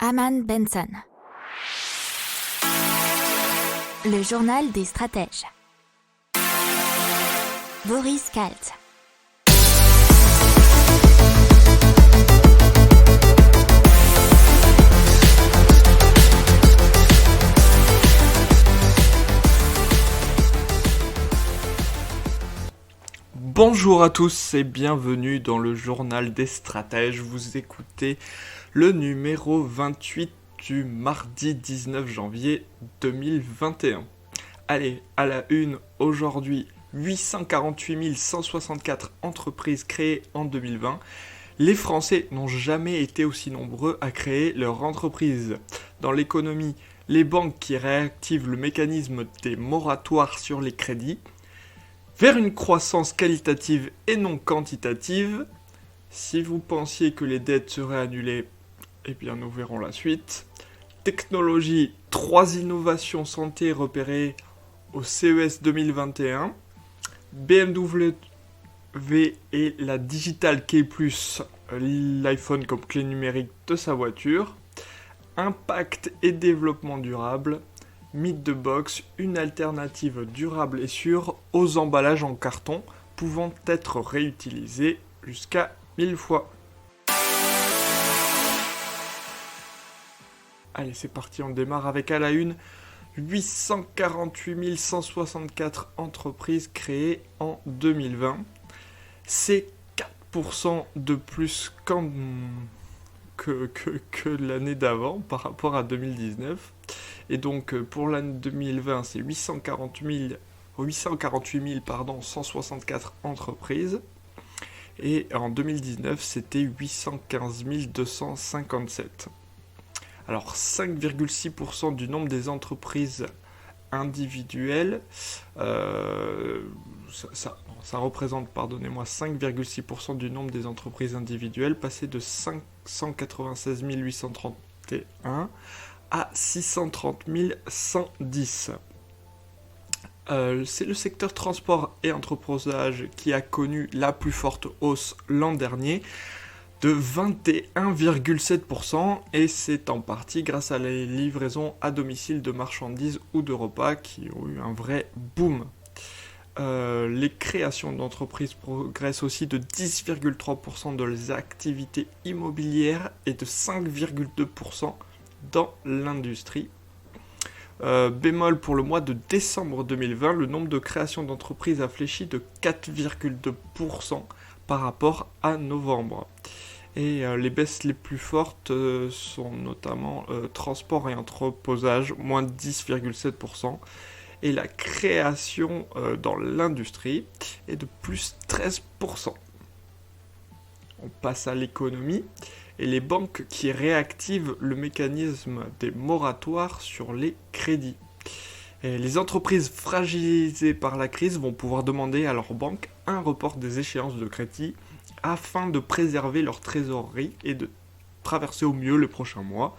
Aman Benson. Le journal des stratèges. Boris Kalt. Bonjour à tous et bienvenue dans le journal des stratèges. Vous écoutez le numéro 28 du mardi 19 janvier 2021. Allez, à la une, aujourd'hui, 848 164 entreprises créées en 2020. Les Français n'ont jamais été aussi nombreux à créer leur entreprise. Dans l'économie, les banques qui réactivent le mécanisme des moratoires sur les crédits. Vers une croissance qualitative et non quantitative. Si vous pensiez que les dettes seraient annulées, eh bien nous verrons la suite. Technologie, 3 innovations santé repérées au CES 2021. BMW et la Digital Key+, l'iPhone comme clé numérique de sa voiture. Impact et développement durable. Meet the Box, une alternative durable et sûre aux emballages en carton pouvant être réutilisés jusqu'à 1000 fois. Allez, c'est parti, on démarre avec à la une 848 164 entreprises créées en 2020. C'est 4% de plus que l'année d'avant par rapport à 2019. Et donc pour l'année 2020, c'est 848 164 entreprises. Et en 2019, c'était 815 257. Alors 5,6% du nombre des entreprises individuelles, ça représente, 5,6% du nombre des entreprises individuelles, passé de 596 831 à 630 110. C'est le secteur transport et entreposage qui a connu la plus forte hausse l'an dernier, de 21,7%, et c'est en partie grâce à les livraisons à domicile de marchandises ou de repas qui ont eu un vrai boom. Les créations d'entreprises progressent aussi de 10,3% dans les activités immobilières et de 5,2% dans l'industrie. Bémol pour le mois de décembre 2020, le nombre de créations d'entreprises a fléchi de 4,2% par rapport à novembre. Et les baisses les plus fortes sont notamment transport et entreposage, moins 10,7%, et la création dans l'industrie est de plus 13%. On passe à l'économie et les banques qui réactivent le mécanisme des moratoires sur les crédits. Et les entreprises fragilisées par la crise vont pouvoir demander à leur banque un report des échéances de crédit afin de préserver leur trésorerie et de traverser au mieux les prochains mois,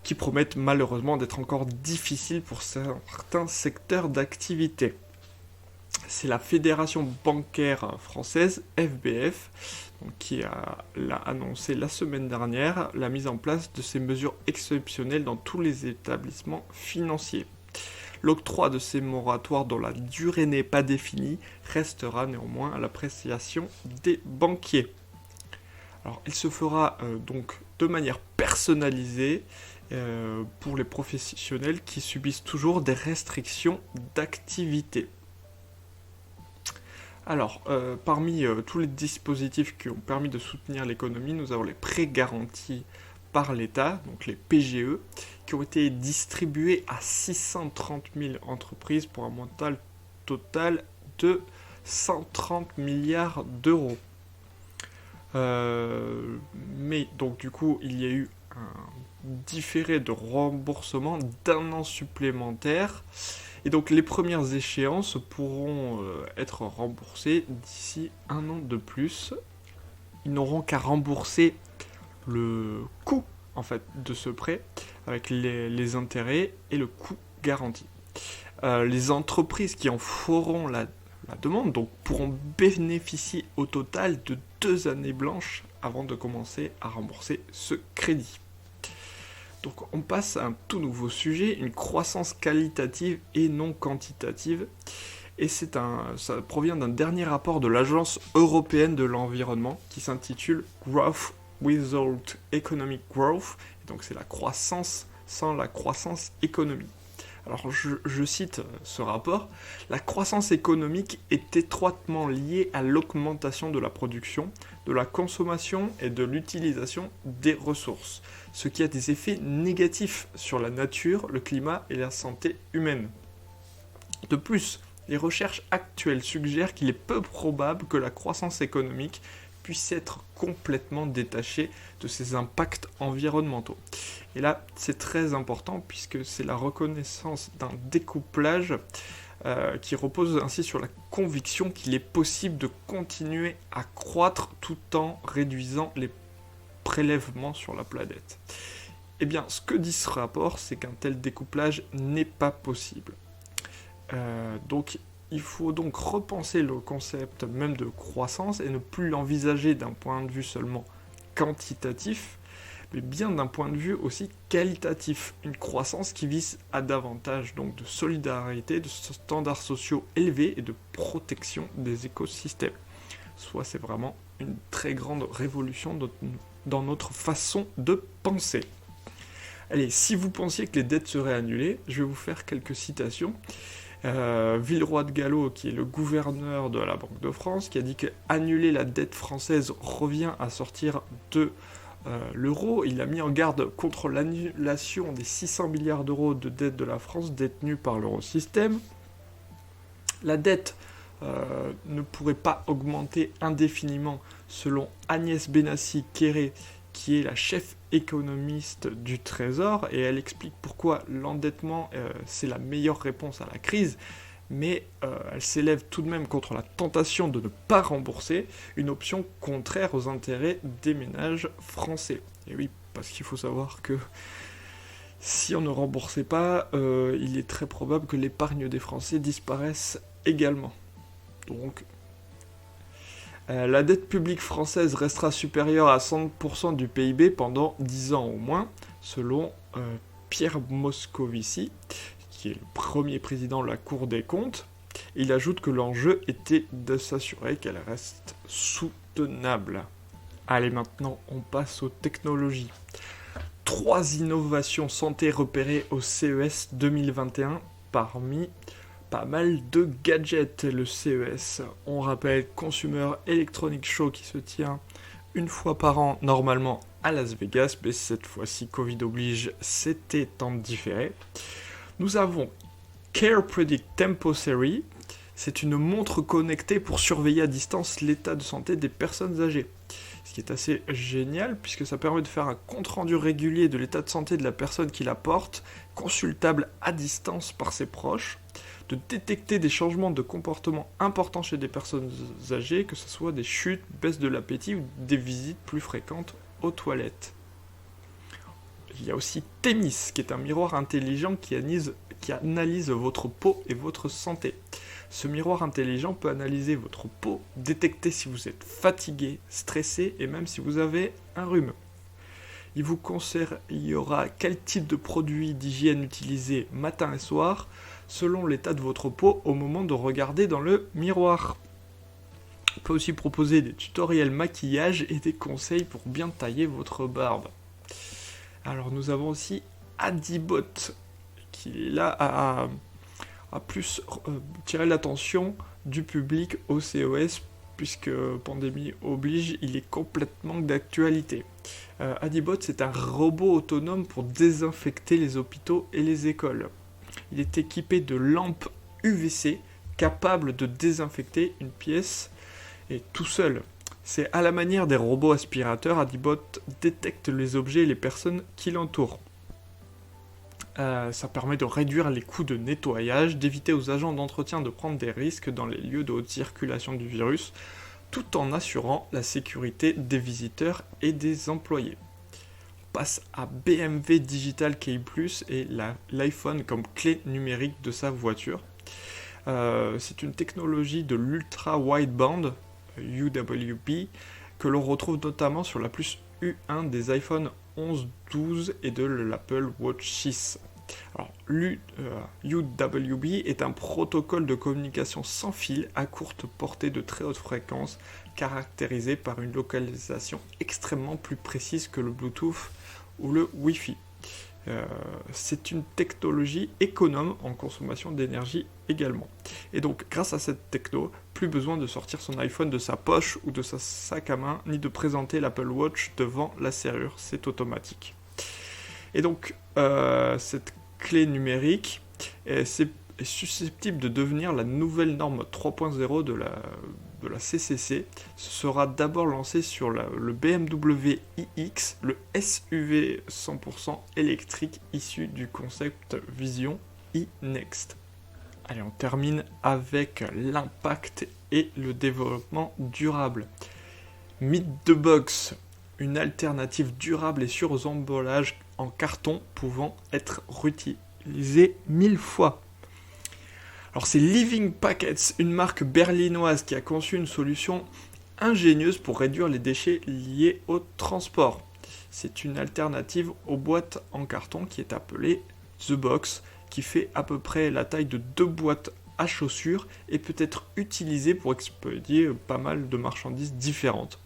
qui promettent malheureusement d'être encore difficiles pour certains secteurs d'activité. C'est la Fédération bancaire française, FBF, qui l'a annoncé la semaine dernière, la mise en place de ces mesures exceptionnelles dans tous les établissements financiers. L'octroi de ces moratoires dont la durée n'est pas définie restera néanmoins à l'appréciation des banquiers. Alors, il se fera donc de manière personnalisée pour les professionnels qui subissent toujours des restrictions d'activité. Alors, parmi tous les dispositifs qui ont permis de soutenir l'économie, nous avons les prêts garantis par l'État, donc les PGE, qui ont été distribués à 630 000 entreprises pour un montant total de 130 milliards d'euros. Mais donc du coup, il y a eu un différé de remboursement d'1 an supplémentaire. Et donc les premières échéances pourront être remboursées d'ici 1 an de plus. Ils n'auront qu'à rembourser le coût en fait de ce prêt avec les intérêts et le coût garanti. Les entreprises qui en feront la demande donc pourront bénéficier au total de 2 années blanches avant de commencer à rembourser ce crédit. Donc on passe à un tout nouveau sujet, une croissance qualitative et non quantitative. Et ça provient d'un dernier rapport de l'Agence européenne de l'environnement qui s'intitule Growth Without Economic Growth. Et donc c'est la croissance sans la croissance économique. Alors je cite ce rapport, la croissance économique est étroitement liée à l'augmentation de la production, de la consommation et de l'utilisation des ressources, ce qui a des effets négatifs sur la nature, le climat et la santé humaine. De plus, les recherches actuelles suggèrent qu'il est peu probable que la croissance économique puisse être complètement détachée de ses impacts environnementaux. Et là, c'est très important puisque c'est la reconnaissance d'un découplage qui repose ainsi sur la conviction qu'il est possible de continuer à croître tout en réduisant les prélèvements sur la planète. Eh bien, ce que dit ce rapport, c'est qu'un tel découplage n'est pas possible. Donc, il faut donc repenser le concept même de croissance et ne plus l'envisager d'un point de vue seulement quantitatif, mais bien d'un point de vue aussi qualitatif. Une croissance qui vise à davantage donc de solidarité, de standards sociaux élevés et de protection des écosystèmes. Soit c'est vraiment une très grande révolution dans notre façon de penser. Allez, si vous pensiez que les dettes seraient annulées, je vais vous faire quelques citations. Villeroy de Galhau, qui est le gouverneur de la Banque de France, qui a dit qu'annuler la dette française revient à sortir de l'euro. Il a mis en garde contre l'annulation des 600 milliards d'euros de dette de la France détenue par l'eurosystème. La dette ne pourrait pas augmenter indéfiniment selon Agnès Benassi-Kéré, qui est la chef économiste du Trésor, et elle explique pourquoi l'endettement c'est la meilleure réponse à la crise, mais elle s'élève tout de même contre la tentation de ne pas rembourser, une option contraire aux intérêts des ménages français. Et oui, parce qu'il faut savoir que si on ne remboursait pas, il est très probable que l'épargne des Français disparaisse également. Donc, la dette publique française restera supérieure à 100% du PIB pendant 10 ans au moins, selon Pierre Moscovici, qui est le premier président de la Cour des comptes. Il ajoute que l'enjeu était de s'assurer qu'elle reste soutenable. Allez, maintenant, on passe aux technologies. 3 innovations santé repérées au CES 2021 parmi pas mal de gadgets. Le CES, on rappelle, Consumer Electronics Show, qui se tient une fois par an normalement à Las Vegas, mais cette fois-ci Covid oblige, c'était en différé. Nous avons Care Predict Tempo Series, c'est une montre connectée pour surveiller à distance l'état de santé des personnes âgées. Ce qui est assez génial puisque ça permet de faire un compte-rendu régulier de l'état de santé de la personne qui la porte, consultable à distance par ses proches, de détecter des changements de comportement importants chez des personnes âgées, que ce soit des chutes, baisse de l'appétit ou des visites plus fréquentes aux toilettes. Il y a aussi Thémis, qui est un miroir intelligent qui analyse votre peau et votre santé. Ce miroir intelligent peut analyser votre peau, détecter si vous êtes fatigué, stressé et même si vous avez un rhume. Il vous conseillera quel type de produit d'hygiène utiliser matin et soir, selon l'état de votre peau au moment de regarder dans le miroir. On peut aussi proposer des tutoriels maquillage et des conseils pour bien tailler votre barbe. Alors nous avons aussi Adibot, qui là a plus tiré l'attention du public au CES, puisque pandémie oblige, il est complètement d'actualité. Adibot, c'est un robot autonome pour désinfecter les hôpitaux et les écoles. Il est équipé de lampes UVC capables de désinfecter une pièce et tout seul. C'est à la manière des robots aspirateurs, Adibot détecte les objets et les personnes qui l'entourent. Ça permet de réduire les coûts de nettoyage, d'éviter aux agents d'entretien de prendre des risques dans les lieux de haute circulation du virus, tout en assurant la sécurité des visiteurs et des employés. On passe à BMW Digital Key Plus et l'iPhone comme clé numérique de sa voiture. C'est une technologie de l'Ultra Wideband, UWB, que l'on retrouve notamment sur la puce U1 des iPhone 11, 12 et de l'Apple Watch 6. Alors, l'UWB est un protocole de communication sans fil à courte portée de très haute fréquence, caractérisé par une localisation extrêmement plus précise que le Bluetooth ou le Wi-Fi. C'est une technologie économe en consommation d'énergie également. Et donc, grâce à cette techno, plus besoin de sortir son iPhone de sa poche ou de sa sac à main, ni de présenter l'Apple Watch devant la serrure, c'est automatique. Et donc, cette clé numérique est susceptible de devenir la nouvelle norme 3.0 de la CCC. Ce sera d'abord lancé sur le BMW iX, le SUV 100% électrique issu du concept Vision e-Next. Allez, on termine avec l'impact et le développement durable. Meet the Box, une alternative durable et sûre aux emballages en carton pouvant être réutilisés 1000 fois. Alors c'est Living Packets, une marque berlinoise qui a conçu une solution ingénieuse pour réduire les déchets liés au transport. C'est une alternative aux boîtes en carton qui est appelée The Box, qui fait à peu près la taille de 2 boîtes à chaussures et peut être utilisée pour expédier pas mal de marchandises différentes.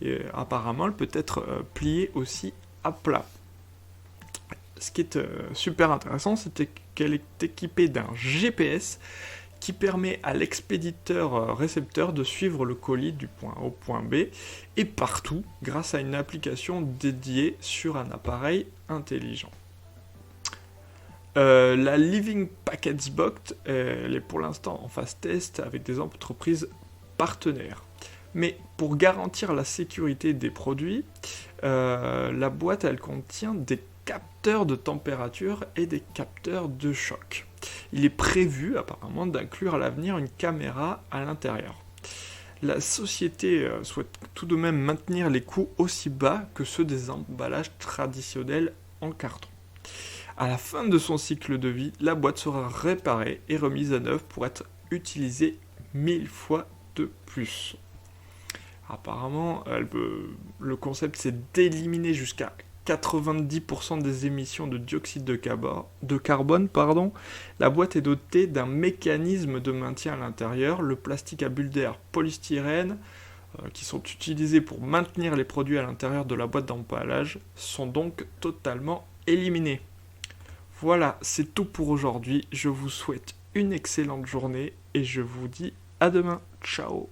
Et apparemment, elle peut être pliée aussi à plat. Ce qui est super intéressant, c'est qu'elle est équipée d'un GPS qui permet à l'expéditeur récepteur de suivre le colis du point A au point B et partout grâce à une application dédiée sur un appareil intelligent. La Living Packets Box, elle est pour l'instant en phase test avec des entreprises partenaires. Mais pour garantir la sécurité des produits, la boîte elle contient des capteurs de température et des capteurs de choc. Il est prévu apparemment d'inclure à l'avenir une caméra à l'intérieur. La société souhaite tout de même maintenir les coûts aussi bas que ceux des emballages traditionnels en carton. À la fin de son cycle de vie, la boîte sera réparée et remise à neuf pour être utilisée 1000 fois de plus. Apparemment, le concept c'est d'éliminer jusqu'à 90% des émissions de dioxyde de carbone. La boîte est dotée d'un mécanisme de maintien à l'intérieur. Le plastique à bulles d'air polystyrène, qui sont utilisés pour maintenir les produits à l'intérieur de la boîte d'emballage, sont donc totalement éliminés. Voilà, c'est tout pour aujourd'hui. Je vous souhaite une excellente journée et je vous dis à demain. Ciao.